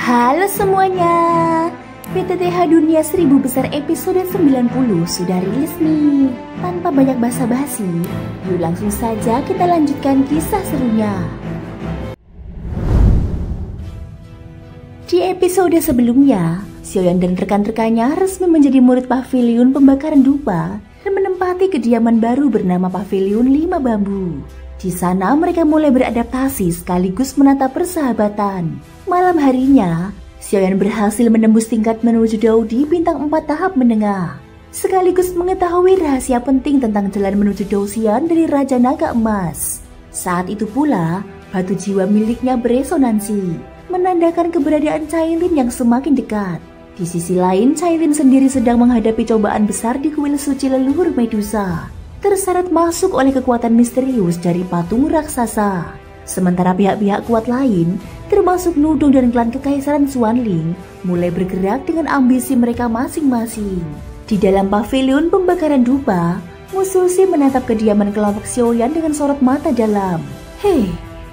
Halo semuanya, PTTH Dunia 1000 Besar episode 90 sudah rilis nih. Tanpa banyak basa-basi, yuk langsung saja kita lanjutkan kisah serunya. Di episode sebelumnya, Xiaoyan dan rekan-rekannya resmi menjadi murid Paviliun Pembakaran Dupa dan menempati kediaman baru bernama Paviliun 5 Bambu. Di sana mereka mulai beradaptasi sekaligus menata persahabatan. Malam harinya, Xiaoyan berhasil menembus tingkat menuju Daudi bintang 4 tahap menengah, sekaligus mengetahui rahasia penting tentang jalan menuju Douxian dari Raja Naga Emas. Saat itu pula, batu jiwa miliknya beresonansi, menandakan keberadaan Cailin yang semakin dekat. Di sisi lain, Cailin sendiri sedang menghadapi cobaan besar di kuil suci leluhur Medusa, terseret masuk oleh kekuatan misterius dari patung raksasa. Sementara pihak-pihak kuat lain, termasuk Nudong dan klan Kekaisaran Xuanling, mulai bergerak dengan ambisi mereka masing-masing. Di dalam Paviliun Pembakaran Dupa, Musushi menatap kediaman kelompok Xiaoyan dengan sorot mata dalam. Hei,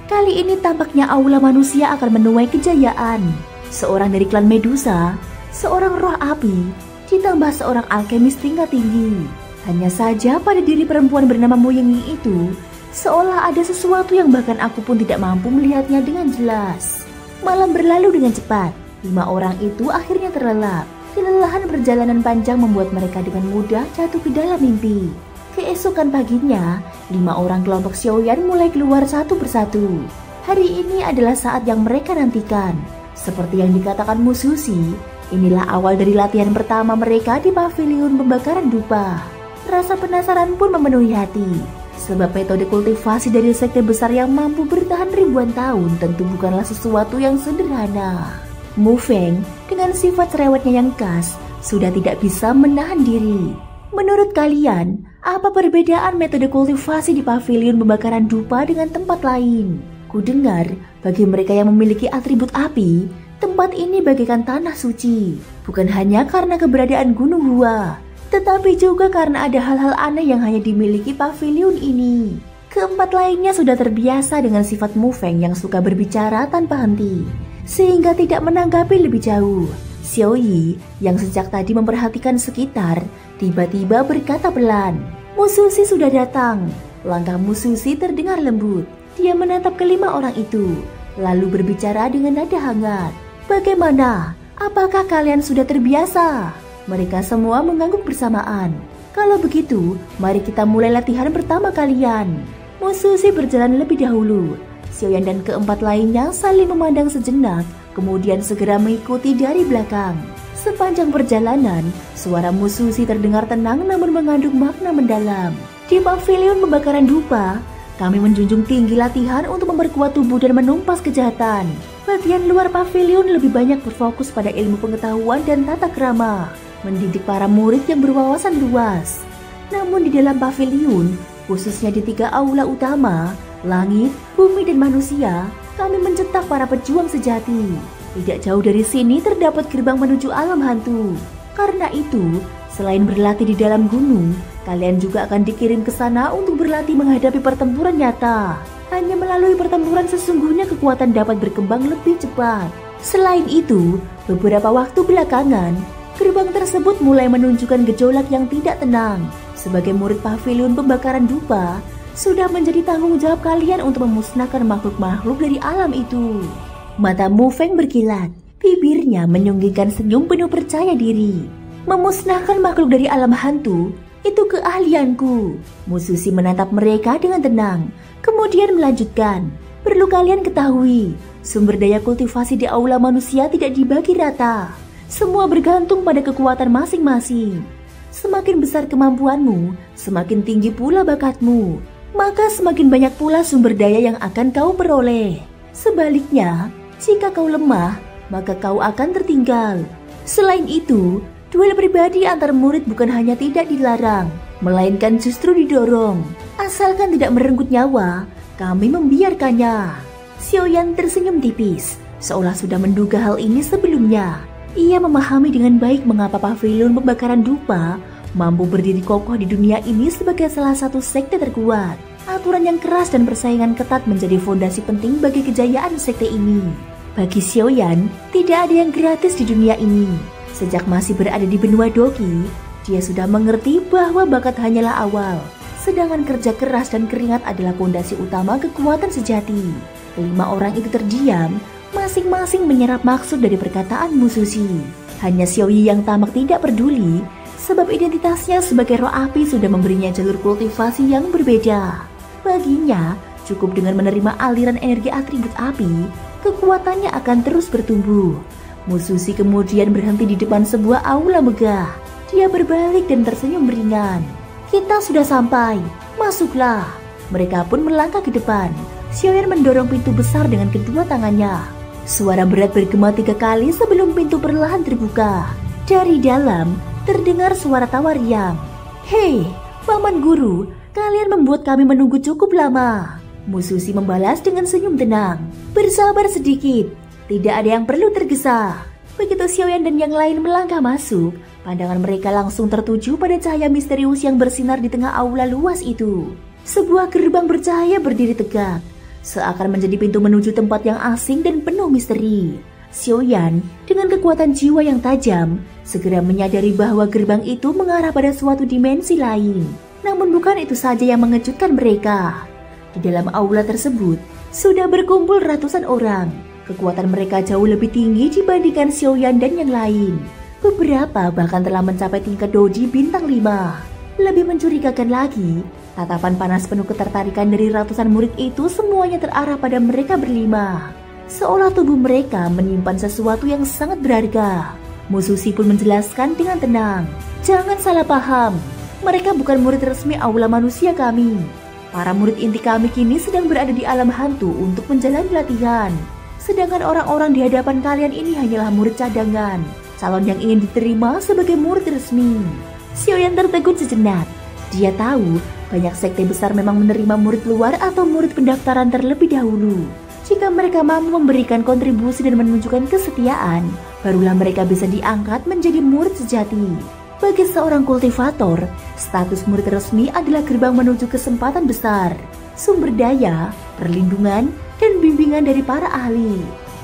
kali ini tampaknya aula manusia akan menuai kejayaan. Seorang dari klan Medusa, seorang roh api, ditambah seorang alkemis tingkat tinggi. Hanya saja pada diri perempuan bernama Mu Yingyi itu, seolah ada sesuatu yang bahkan aku pun tidak mampu melihatnya dengan jelas. Malam berlalu dengan cepat. 5 orang itu akhirnya terlelap. Kelelahan perjalanan panjang membuat mereka dengan mudah jatuh ke dalam mimpi. Keesokan paginya, 5 orang kelompok Xiaoyan mulai keluar satu persatu. Hari ini adalah saat yang mereka nantikan. Seperti yang dikatakan Musushi, inilah awal dari latihan pertama mereka di Paviliun Pembakaran Dupa. Rasa penasaran pun memenuhi hati, sebab metode kultivasi dari sekte besar yang mampu bertahan ribuan tahun tentu bukanlah sesuatu yang sederhana. Mu Feng dengan sifat cerewetnya yang khas sudah tidak bisa menahan diri. Menurut kalian, apa perbedaan metode kultivasi di Paviliun Pembakaran Dupa dengan tempat lain? Ku dengar bagi mereka yang memiliki atribut api, tempat ini bagaikan tanah suci, bukan hanya karena keberadaan Gunung Hua, tetapi juga karena ada hal-hal aneh yang hanya dimiliki paviliun ini. Keempat lainnya sudah terbiasa dengan sifat Mu Feng yang suka berbicara tanpa henti, sehingga tidak menanggapi lebih jauh. Xiao Yi yang sejak tadi memperhatikan sekitar, tiba-tiba berkata pelan, Musushi sudah datang. Langkah Musushi terdengar lembut. Dia menatap kelima orang itu, lalu berbicara dengan nada hangat. Bagaimana? Apakah kalian sudah terbiasa? Mereka semua mengangguk bersamaan. Kalau begitu, mari kita mulai latihan pertama kalian. Musushi berjalan lebih dahulu. Xiaoyan dan keempat lainnya saling memandang sejenak, kemudian segera mengikuti dari belakang. Sepanjang perjalanan, suara Musushi terdengar tenang namun mengandung makna mendalam. Di Paviliun Pembakaran Dupa, kami menjunjung tinggi latihan untuk memperkuat tubuh dan menumpas kejahatan. Bagian luar paviliun lebih banyak berfokus pada ilmu pengetahuan dan tata krama, mendidik para murid yang berwawasan luas. Namun di dalam paviliun, khususnya di 3 aula utama, langit, bumi, dan manusia, kami mencetak para pejuang sejati. Tidak jauh dari sini terdapat gerbang menuju alam hantu. Karena itu, selain berlatih di dalam gunung, kalian juga akan dikirim ke sana untuk berlatih menghadapi pertempuran nyata. Hanya melalui pertempuran sesungguhnya kekuatan dapat berkembang lebih cepat. Selain itu, beberapa waktu belakangan, gerbang tersebut mulai menunjukkan gejolak yang tidak tenang. Sebagai murid Paviliun Pembakaran Dupa, sudah menjadi tanggung jawab kalian untuk memusnahkan makhluk-makhluk dari alam itu. Mata Mu Feng berkilat, bibirnya menyunggingkan senyum penuh percaya diri. Memusnahkan makhluk dari alam hantu, itu keahlianku. Musushi menatap mereka dengan tenang, kemudian melanjutkan. Perlu kalian ketahui, sumber daya kultivasi di aula manusia tidak dibagi rata. Semua bergantung pada kekuatan masing-masing. Semakin besar kemampuanmu, semakin tinggi pula bakatmu, maka semakin banyak pula sumber daya yang akan kau peroleh. Sebaliknya, jika kau lemah, maka kau akan tertinggal. Selain itu, duel pribadi antar murid bukan hanya tidak dilarang, melainkan justru didorong. Asalkan tidak merenggut nyawa, kami membiarkannya. Xiaoyan tersenyum tipis, seolah sudah menduga hal ini sebelumnya. Ia memahami dengan baik mengapa Paviliun Pembakaran Dupa mampu berdiri kokoh di dunia ini sebagai salah satu sekte terkuat. Aturan yang keras dan persaingan ketat menjadi fondasi penting bagi kejayaan sekte ini. Bagi Xiaoyan, tidak ada yang gratis di dunia ini. Sejak masih berada di benua Doki, dia sudah mengerti bahwa bakat hanyalah awal, sedangkan kerja keras dan keringat adalah fondasi utama kekuatan sejati. 5 orang itu terdiam, masing-masing menyerap maksud dari perkataan Musushi. Hanya Xiaoyi yang tamak tidak peduli, sebab identitasnya sebagai roh api sudah memberinya jalur kultivasi yang berbeda. Baginya, cukup dengan menerima aliran energi atribut api, kekuatannya akan terus bertumbuh. Musushi kemudian berhenti di depan sebuah aula megah. Dia berbalik dan tersenyum ringan. Kita sudah sampai, masuklah. Mereka pun melangkah ke depan. Xiaoyan mendorong pintu besar dengan kedua tangannya. Suara berat bergema 3 kali sebelum pintu perlahan terbuka. Dari dalam, terdengar suara tawa riang. Hei, Paman Guru, kalian membuat kami menunggu cukup lama. Musushi membalas dengan senyum tenang. Bersabar sedikit, tidak ada yang perlu tergesa. Begitu Xiaoyan dan yang lain melangkah masuk, pandangan mereka langsung tertuju pada cahaya misterius yang bersinar di tengah aula luas itu. Sebuah gerbang bercahaya berdiri tegak, seakan menjadi pintu menuju tempat yang asing dan penuh misteri. Xiaoyan dengan kekuatan jiwa yang tajam segera menyadari bahwa gerbang itu mengarah pada suatu dimensi lain. Namun bukan itu saja yang mengejutkan mereka. Di dalam aula tersebut sudah berkumpul ratusan orang. Kekuatan mereka jauh lebih tinggi dibandingkan Xiaoyan dan yang lain. Beberapa bahkan telah mencapai tingkat Dodi bintang 5. Lebih mencurigakan lagi, tatapan panas penuh ketertarikan dari ratusan murid itu semuanya terarah pada mereka berlima. Seolah tubuh mereka menyimpan sesuatu yang sangat berharga. Musushi pun menjelaskan dengan tenang. Jangan salah paham, mereka bukan murid resmi aula manusia kami. Para murid inti kami kini sedang berada di alam hantu untuk menjalani latihan. Sedangkan orang-orang di hadapan kalian ini hanyalah murid cadangan, calon yang ingin diterima sebagai murid resmi. Xiaoyan tertegun sejenak. Dia tahu banyak sekte besar memang menerima murid luar atau murid pendaftaran terlebih dahulu. Jika mereka mampu memberikan kontribusi dan menunjukkan kesetiaan, barulah mereka bisa diangkat menjadi murid sejati. Bagi seorang kultivator, status murid resmi adalah gerbang menuju kesempatan besar, sumber daya, perlindungan, dan bimbingan dari para ahli.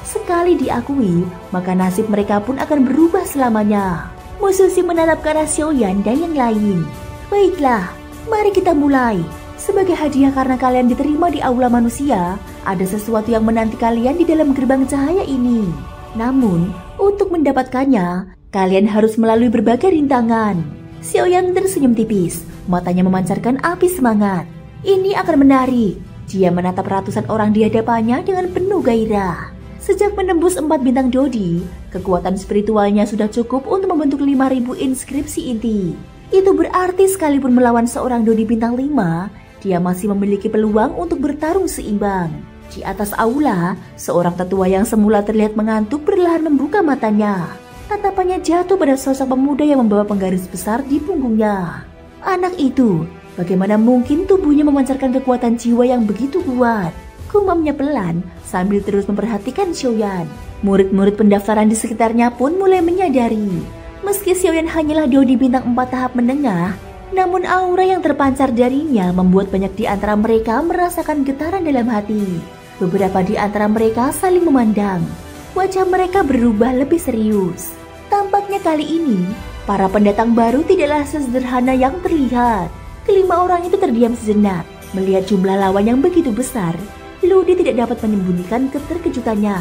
Sekali diakui, maka nasib mereka pun akan berubah selamanya. Musushi menatap ke arah Xiaoyan dan yang lain. Baiklah, mari kita mulai. Sebagai hadiah karena kalian diterima di aula manusia, ada sesuatu yang menanti kalian di dalam gerbang cahaya ini. Namun, untuk mendapatkannya, kalian harus melalui berbagai rintangan. Xiaoyan tersenyum tipis, matanya memancarkan api semangat. Ini akan menarik. Dia menatap ratusan orang di hadapannya dengan penuh gairah. Sejak menembus 4 bintang Dodi, kekuatan spiritualnya sudah cukup untuk membentuk 5.000 inskripsi inti. Itu berarti sekalipun melawan seorang Dodi bintang 5, dia masih memiliki peluang untuk bertarung seimbang. Di atas aula, seorang tetua yang semula terlihat mengantuk perlahan membuka matanya. Tatapannya jatuh pada sosok pemuda yang membawa penggaris besar di punggungnya. Anak itu, bagaimana mungkin tubuhnya memancarkan kekuatan jiwa yang begitu kuat? Gumamnya pelan sambil terus memperhatikan Xiaoyan. Murid-murid pendaftaran di sekitarnya pun mulai menyadari, meski Xiaoyan hanyalah Dodi bintang 4 tahap menengah, namun aura yang terpancar darinya membuat banyak di antara mereka merasakan getaran dalam hati. Beberapa di antara mereka saling memandang. Wajah mereka berubah lebih serius. Tampaknya kali ini, para pendatang baru tidaklah sesederhana yang terlihat. Kelima orang itu terdiam sejenak. Melihat jumlah lawan yang begitu besar, Ludi tidak dapat menyembunyikan keterkejutannya.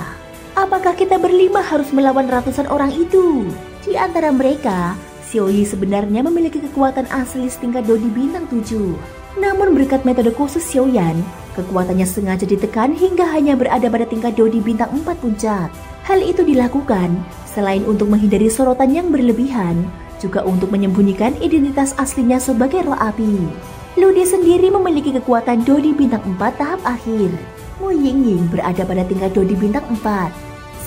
Apakah kita berlima harus melawan ratusan orang itu? Di antara mereka, Xiaoyi sebenarnya memiliki kekuatan asli setingkat Dodi bintang 7. Namun berkat metode khusus Xiaoyan, kekuatannya sengaja ditekan hingga hanya berada pada tingkat Dodi bintang 4 puncak. Hal itu dilakukan selain untuk menghindari sorotan yang berlebihan, juga untuk menyembunyikan identitas aslinya sebagai roh api. Ludi sendiri memiliki kekuatan Dodi bintang 4 tahap akhir. Mu Yingying berada pada tingkat Dodi bintang 4.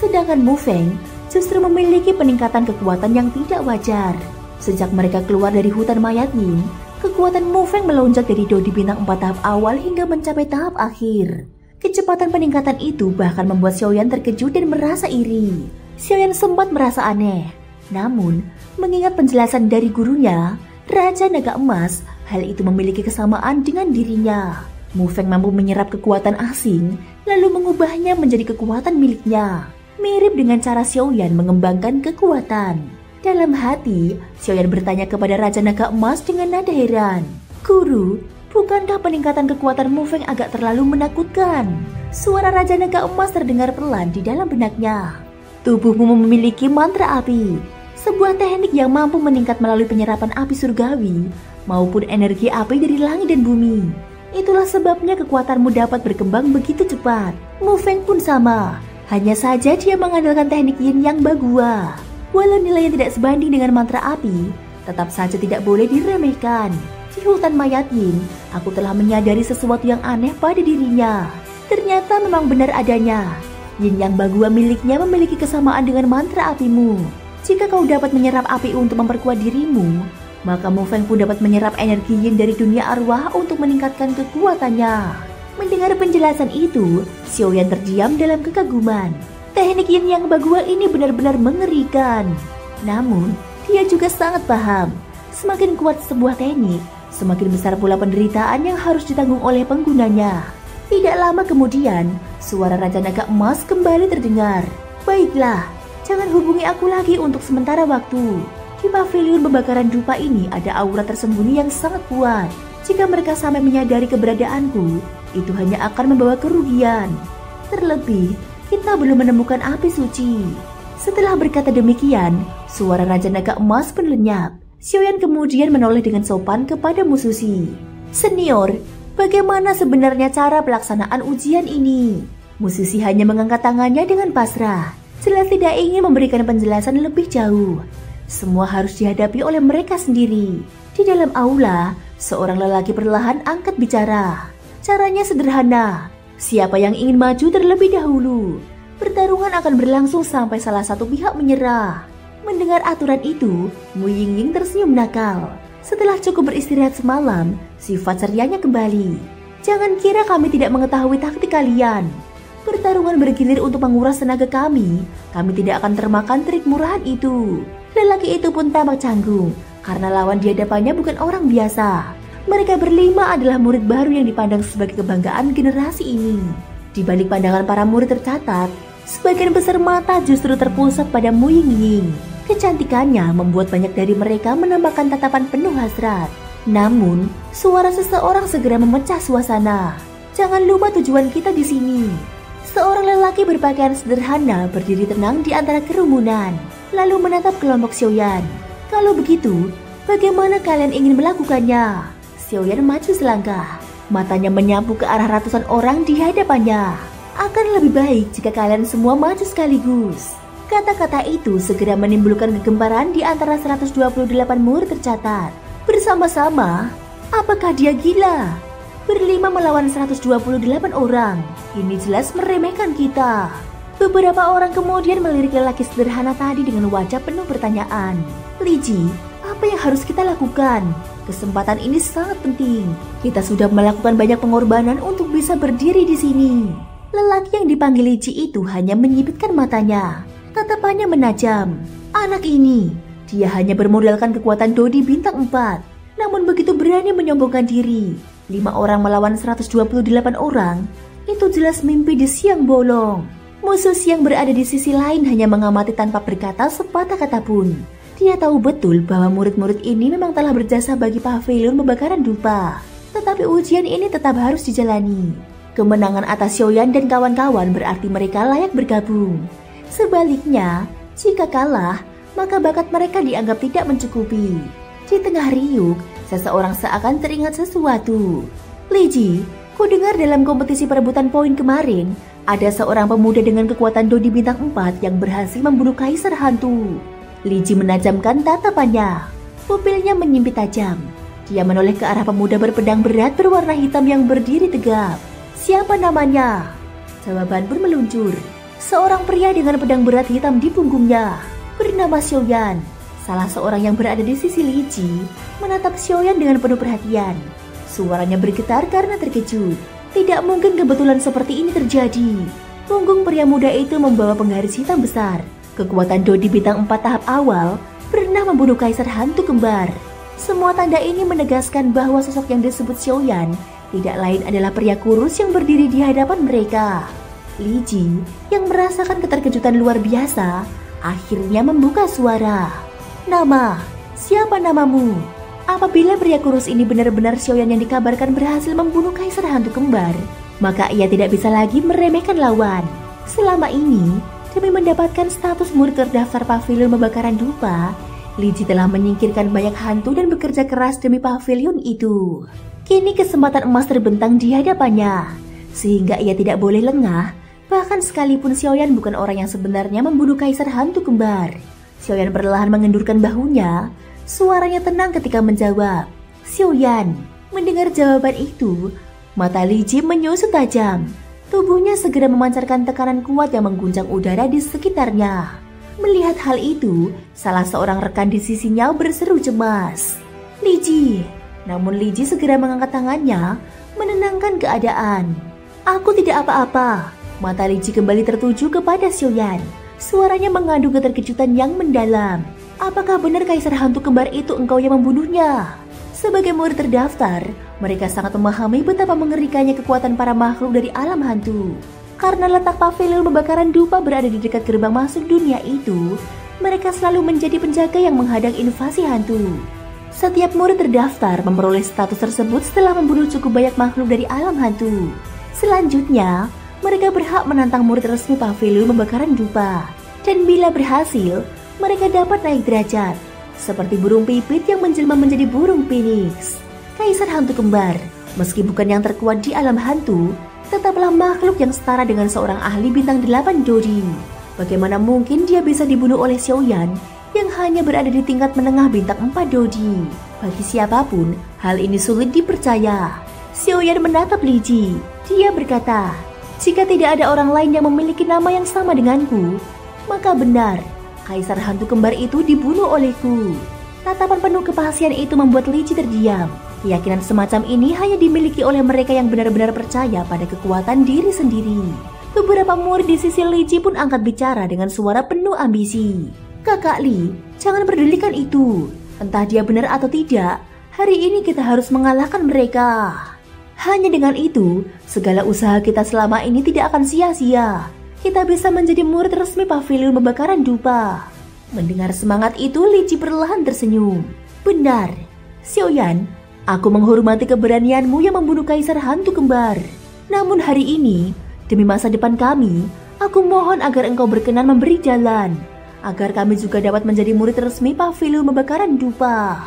Sedangkan Mu Feng justru memiliki peningkatan kekuatan yang tidak wajar. Sejak mereka keluar dari hutan mayat Yin, kekuatan Mu Feng melonjak dari Dodi bintang 4 tahap awal hingga mencapai tahap akhir. Kecepatan peningkatan itu bahkan membuat Xiaoyan terkejut dan merasa iri. Xiaoyan sempat merasa aneh. Namun, mengingat penjelasan dari gurunya, Raja Naga Emas, hal itu memiliki kesamaan dengan dirinya. Mu Feng mampu menyerap kekuatan asing, lalu mengubahnya menjadi kekuatan miliknya. Mirip dengan cara Xiaoyan mengembangkan kekuatan. Dalam hati, Xiaoyan bertanya kepada Raja Naga Emas dengan nada heran. Guru, bukankah peningkatan kekuatan Mu Feng agak terlalu menakutkan? Suara Raja Naga Emas terdengar pelan di dalam benaknya. Tubuhmu memiliki mantra api, sebuah teknik yang mampu meningkat melalui penyerapan api surgawi maupun energi api dari langit dan bumi. Itulah sebabnya kekuatanmu dapat berkembang begitu cepat. Mu Feng pun sama, hanya saja dia mengandalkan teknik Yin Yang Bagua. Walau nilainya tidak sebanding dengan mantra api, tetap saja tidak boleh diremehkan. Di hutan mayat Yin, aku telah menyadari sesuatu yang aneh pada dirinya. Ternyata memang benar adanya. Yin Yang Bagua miliknya memiliki kesamaan dengan mantra apimu. Jika kau dapat menyerap api untuk memperkuat dirimu, maka Mu Feng pun dapat menyerap energi Yin dari dunia arwah untuk meningkatkan kekuatannya. Mendengar penjelasan itu, Xiaoyan terdiam dalam kekaguman. Teknik Yin Yang Bagua ini benar-benar mengerikan. Namun, dia juga sangat paham. Semakin kuat sebuah teknik, semakin besar pula penderitaan yang harus ditanggung oleh penggunanya. Tidak lama kemudian, suara Raja Naga Emas kembali terdengar. Baiklah, jangan hubungi aku lagi untuk sementara waktu. Di pavilion pembakaran dupa ini ada aura tersembunyi yang sangat kuat. Jika mereka sampai menyadari keberadaanku, itu hanya akan membawa kerugian. Terlebih, kita belum menemukan api suci. Setelah berkata demikian, suara Raja Naga Emas pun lenyap. Xiaoyan kemudian menoleh dengan sopan kepada Mususi. Senior, bagaimana sebenarnya cara pelaksanaan ujian ini? Mususi hanya mengangkat tangannya dengan pasrah. Jelas tidak ingin memberikan penjelasan lebih jauh. Semua harus dihadapi oleh mereka sendiri. Di dalam aula, seorang lelaki perlahan angkat bicara. Caranya sederhana. Siapa yang ingin maju terlebih dahulu, pertarungan akan berlangsung sampai salah satu pihak menyerah. Mendengar aturan itu, Mu Yingying tersenyum nakal. Setelah cukup beristirahat semalam, sifat cerianya kembali. Jangan kira kami tidak mengetahui taktik kalian. Pertarungan bergilir untuk menguras tenaga kami tidak akan termakan trik murahan itu. Lelaki itu pun tampak canggung, karena lawan di hadapannya bukan orang biasa. Mereka berlima adalah murid baru yang dipandang sebagai kebanggaan generasi ini. Di balik pandangan para murid tercatat, sebagian besar mata justru terpusat pada Mu Yingying. Kecantikannya membuat banyak dari mereka menampakkan tatapan penuh hasrat. Namun, suara seseorang segera memecah suasana. Jangan lupa tujuan kita di sini. Seorang lelaki berpakaian sederhana berdiri tenang di antara kerumunan, lalu menatap kelompok Xiaoyan. Kalau begitu, bagaimana kalian ingin melakukannya? Xiaoyan maju selangkah, matanya menyapu ke arah ratusan orang di hadapannya. Akan lebih baik jika kalian semua maju sekaligus. Kata-kata itu segera menimbulkan kegemparan di antara 128 murid tercatat. Bersama-sama, apakah dia gila? Berlima melawan 128 orang, ini jelas meremehkan kita. Beberapa orang kemudian melirik lelaki sederhana tadi dengan wajah penuh pertanyaan. Li Ji, apa yang harus kita lakukan? Kesempatan ini sangat penting. Kita sudah melakukan banyak pengorbanan untuk bisa berdiri di sini. Lelaki yang dipanggil Li Ji itu hanya menyipitkan matanya. Tatapannya menajam. Anak ini, dia hanya bermodalkan kekuatan Dodi bintang 4. Namun begitu berani menyombongkan diri. 5 orang melawan 128 orang, itu jelas mimpi di siang bolong. Musuh yang berada di sisi lain hanya mengamati tanpa berkata sepatah kata pun. Dia tahu betul bahwa murid-murid ini memang telah berjasa bagi pavilion pembakaran dupa. Tetapi ujian ini tetap harus dijalani. Kemenangan atas Xiaoyan dan kawan-kawan berarti mereka layak bergabung. Sebaliknya, jika kalah, maka bakat mereka dianggap tidak mencukupi. Di tengah riuh, seseorang seakan teringat sesuatu. Li Ji, ku dengar dalam kompetisi perebutan poin kemarin, ada seorang pemuda dengan kekuatan Dodi bintang 4 yang berhasil membunuh kaisar hantu. Li Ji menajamkan tatapannya. Pupilnya menyimpit tajam. Dia menoleh ke arah pemuda berpedang berat berwarna hitam yang berdiri tegap. Siapa namanya? Jawaban pun meluncur. Seorang pria dengan pedang berat hitam di punggungnya. Bernama Xiaoyan. Salah seorang yang berada di sisi Li Ji menatap Xiaoyan dengan penuh perhatian. Suaranya bergetar karena terkejut. Tidak mungkin kebetulan seperti ini terjadi. Punggung pria muda itu membawa penggaris hitam besar. Kekuatan Dodi bintang 4 tahap awal pernah membunuh kaisar hantu kembar. Semua tanda ini menegaskan bahwa sosok yang disebut Xiaoyan tidak lain adalah pria kurus yang berdiri di hadapan mereka. Li Ji yang merasakan keterkejutan luar biasa akhirnya membuka suara. "Nama, siapa namamu?" Apabila pria kurus ini benar-benar Xiaoyan yang dikabarkan berhasil membunuh kaisar hantu kembar, maka ia tidak bisa lagi meremehkan lawan. Selama ini, demi mendapatkan status murid terdaftar pavilion pembakaran dupa, Li Ji telah menyingkirkan banyak hantu dan bekerja keras demi pavilion itu. Kini kesempatan emas terbentang di hadapannya, sehingga ia tidak boleh lengah, bahkan sekalipun Xiaoyan bukan orang yang sebenarnya membunuh kaisar hantu kembar. Xiaoyan perlahan mengendurkan bahunya, suaranya tenang ketika menjawab. "Xiaoyan." Mendengar jawaban itu, mata Li Ji menyusut tajam. Tubuhnya segera memancarkan tekanan kuat yang mengguncang udara di sekitarnya. Melihat hal itu, salah seorang rekan di sisinya berseru cemas, "Li Ji." Namun Li Ji segera mengangkat tangannya, menenangkan keadaan. "Aku tidak apa-apa." Mata Li Ji kembali tertuju kepada Xiaoyan. Suaranya mengandung keterkejutan yang mendalam. "Apakah benar kaisar hantu kembar itu engkau yang membunuhnya?" Sebagai murid terdaftar, mereka sangat memahami betapa mengerikannya kekuatan para makhluk dari alam hantu. Karena letak pavilion pembakaran dupa berada di dekat gerbang masuk dunia itu, mereka selalu menjadi penjaga yang menghadang invasi hantu. Setiap murid terdaftar memperoleh status tersebut setelah membunuh cukup banyak makhluk dari alam hantu. Selanjutnya, mereka berhak menantang murid resmi pavilion pembakaran dupa. Dan bila berhasil, mereka dapat naik derajat, seperti burung pipit yang menjelma menjadi burung phoenix. Kaisar hantu kembar, meski bukan yang terkuat di alam hantu, tetaplah makhluk yang setara dengan seorang ahli bintang 8 Dodi. Bagaimana mungkin dia bisa dibunuh oleh Xiaoyan yang hanya berada di tingkat menengah bintang 4 Dodi? Bagi siapapun, hal ini sulit dipercaya. Xiaoyan menatap Li Ji. Dia berkata, "Jika tidak ada orang lain yang memiliki nama yang sama denganku, maka benar, kaisar hantu kembar itu dibunuh olehku." Tatapan penuh kepastian itu membuat Li Ji terdiam. Keyakinan semacam ini hanya dimiliki oleh mereka yang benar-benar percaya pada kekuatan diri sendiri. Beberapa murid di sisi Li Ji pun angkat bicara dengan suara penuh ambisi. "Kakak Li, jangan pedulikan itu. Entah dia benar atau tidak, hari ini kita harus mengalahkan mereka. Hanya dengan itu, segala usaha kita selama ini tidak akan sia-sia. Kita bisa menjadi murid resmi pavilion pembakaran dupa." Mendengar semangat itu, Li Ji perlahan tersenyum. "Benar, Xiaoyan, aku menghormati keberanianmu yang membunuh kaisar hantu kembar. Namun hari ini, demi masa depan kami, aku mohon agar engkau berkenan memberi jalan, agar kami juga dapat menjadi murid resmi pavilion pembakaran dupa."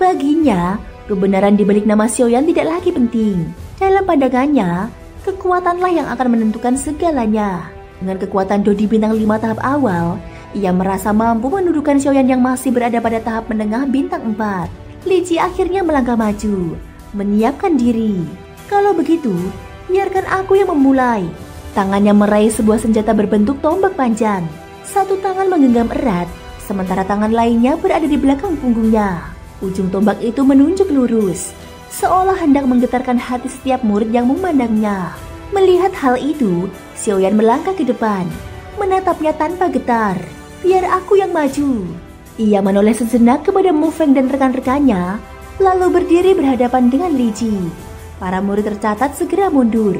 Baginya, kebenaran di balik nama Xiaoyan tidak lagi penting. Dalam pandangannya, kekuatanlah yang akan menentukan segalanya. Dengan kekuatan Dodi bintang 5 tahap awal, ia merasa mampu mendudukan Xiaoyan yang masih berada pada tahap menengah bintang 4. Li Ji akhirnya melangkah maju, menyiapkan diri. "Kalau begitu, biarkan aku yang memulai." Tangannya meraih sebuah senjata berbentuk tombak panjang. Satu tangan menggenggam erat, sementara tangan lainnya berada di belakang punggungnya. Ujung tombak itu menunjuk lurus, seolah hendak menggetarkan hati setiap murid yang memandangnya. Melihat hal itu, Xiaoyan melangkah ke depan, menatapnya tanpa getar. "Biar aku yang maju." Ia menoleh sejenak kepada Mu Feng dan rekan-rekannya, lalu berdiri berhadapan dengan Li Ji. Para murid tercatat segera mundur,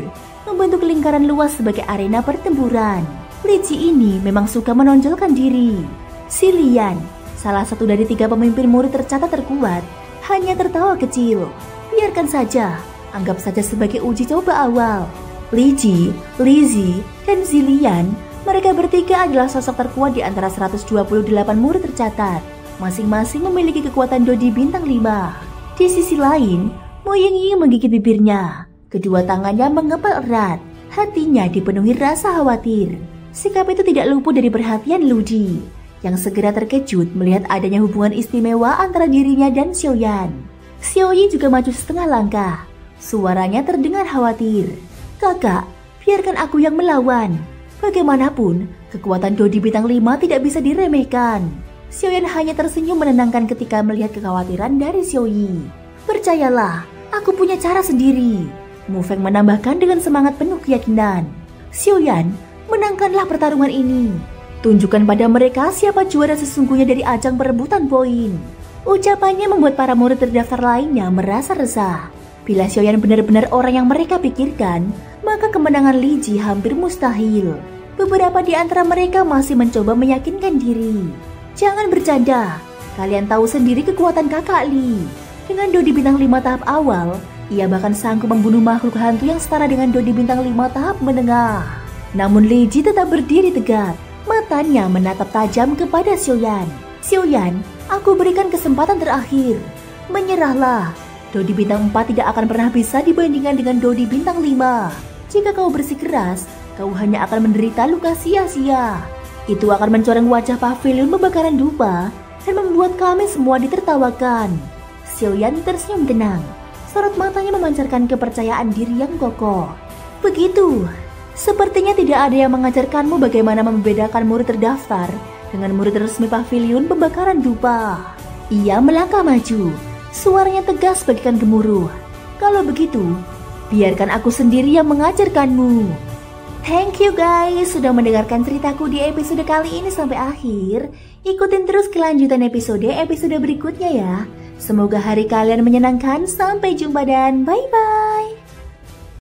membentuk lingkaran luas sebagai arena pertempuran. Li Ji ini memang suka menonjolkan diri. Si Lian, salah satu dari 3 pemimpin murid tercatat terkuat, hanya tertawa kecil. Biarkan saja, anggap saja sebagai uji coba awal. Li Ji, Li Zi, dan Zilian, mereka bertiga adalah sosok terkuat di antara 128 murid tercatat. Masing-masing memiliki kekuatan Dodi bintang 5. Di sisi lain, Mo Yingyi menggigit bibirnya. Kedua tangannya mengepal erat. Hatinya dipenuhi rasa khawatir. Sikap itu tidak luput dari perhatian Ludi, yang segera terkejut melihat adanya hubungan istimewa antara dirinya dan Xiaoyan. Xiaoyi juga maju setengah langkah. Suaranya terdengar khawatir. "Kakak, biarkan aku yang melawan. Bagaimanapun, kekuatan Dodi bintang 5 tidak bisa diremehkan." Xiaoyan hanya tersenyum menenangkan ketika melihat kekhawatiran dari Xiaoyi. "Percayalah, aku punya cara sendiri." Mu Feng menambahkan dengan semangat penuh keyakinan. "Xiaoyan, menangkanlah pertarungan ini. Tunjukkan pada mereka siapa juara sesungguhnya dari ajang perebutan poin." Ucapannya membuat para murid terdaftar lainnya merasa resah. Bila Xiaoyan benar-benar orang yang mereka pikirkan, maka kemenangan Li Ji hampir mustahil. Beberapa di antara mereka masih mencoba meyakinkan diri. Jangan bercanda, kalian tahu sendiri kekuatan kakak Li. Dengan Dodi bintang 5 tahap awal, ia bahkan sanggup membunuh makhluk hantu yang setara dengan Dodi bintang 5 tahap menengah. Namun Li Ji tetap berdiri tegak, matanya menatap tajam kepada Xiaoyan. Xiaoyan, aku berikan kesempatan terakhir. Menyerahlah. Dodi bintang 4 tidak akan pernah bisa dibandingkan dengan Dodi bintang 5. Jika kau bersikeras, kau hanya akan menderita luka sia-sia. Itu akan mencoreng wajah pavilion pembakaran dupa dan membuat kami semua ditertawakan. Xiaoyan tersenyum tenang. Sorot matanya memancarkan kepercayaan diri yang kokoh. Begitu. Sepertinya tidak ada yang mengajarkanmu bagaimana membedakan murid terdaftar dengan murid resmi pavilion pembakaran dupa. Ia melangkah maju. Suaranya tegas bagaikan gemuruh. Kalau begitu, biarkan aku sendiri yang mengajarkanmu. Thank you guys sudah mendengarkan ceritaku di episode kali ini sampai akhir. Ikutin terus kelanjutan episode berikutnya ya. Semoga hari kalian menyenangkan. Sampai jumpa dan bye-bye.